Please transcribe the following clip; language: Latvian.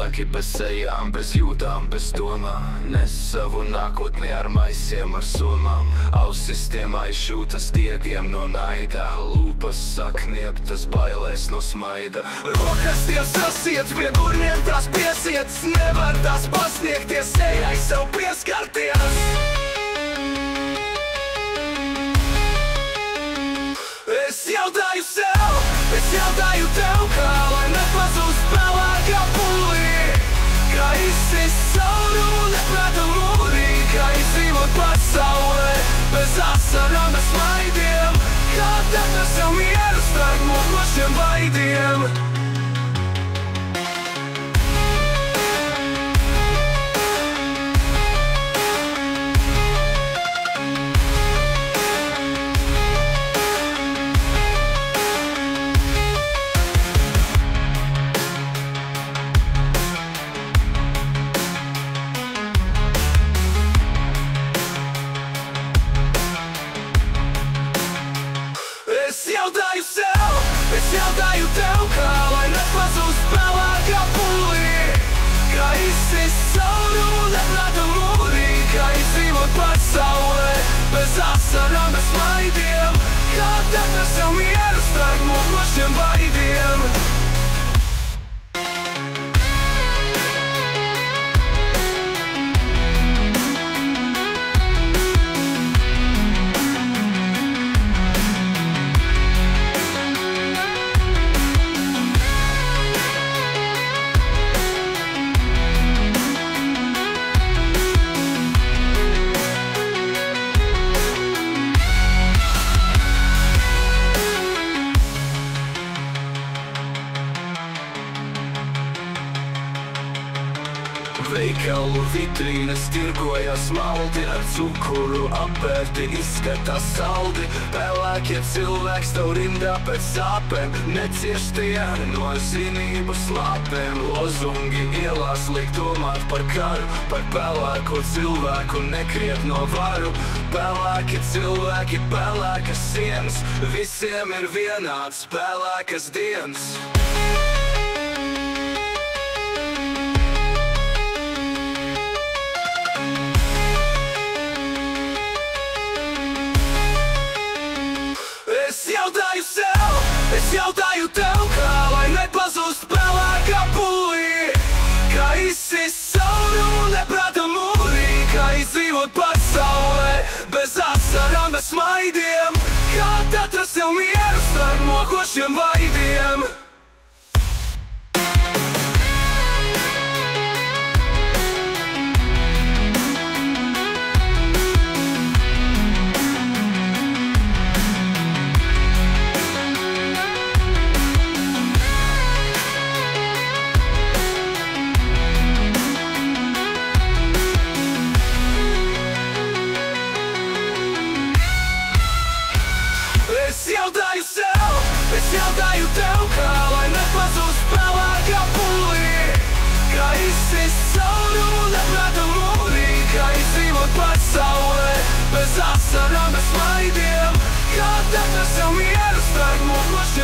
Cilvēki bez sejām, bez jūtām, bez domām, nes savu nākotni ar maisiem, ar somām. Ausis tiem aizšūtas diegiem no naida, lūpas saknieptas bailēs no smaida. Rokas tiem sasiet, pie durviem tās piesiets, nevar tās pasniegties, sejai sev pieskarties. Es jautāju sev, es jautāju tev, kā lai nepazūst pelēkā pūlī, kā izsist caurule prāta mūrī, kā izdzīvot pasaulē bez asarām, bez smaidiem, kā atrast sev mieru starp mokošiem baidiem. Es jautāju tev, kā lai nepazūst pelēkā pūlī, kā izsist caurule prāta mūrī, kā izdzīvot pasaulē bez asarām, bez smaidiem, kā atrast sev mieru starp mokošiem baidiem. Veikalu vitrīnes tirgojas maldi ar cukuru apērti, izskatās saldi. Pelēkie cilvēki stāv rindā pēc sāpēm, necieš tie no zinības lāpēm. Lozungi ielās liek domāt par karu, par pelēko cilvēku nekrietno varu. Pelēki cilvēki, pelēkas sienas, visiem ir vienāds pelēkas dienas. Es jautāju tev, kā lai nepazūst pelēkā pūlī, kā izsist caurule prāta mūrī, kā izdzīvot pasaulē bez asarām, bez smaidiem, kā atrast sev mieru starp mokošiem baidiem. Es jautāju tev, kā lai nepazūst pelēkā pūlī, kā izsist caurule prāta mūrī, kā izdzīvot pasaulē bez asarām, bez smaidiem, kā atrast sev mieru starp mokošiem baidiem.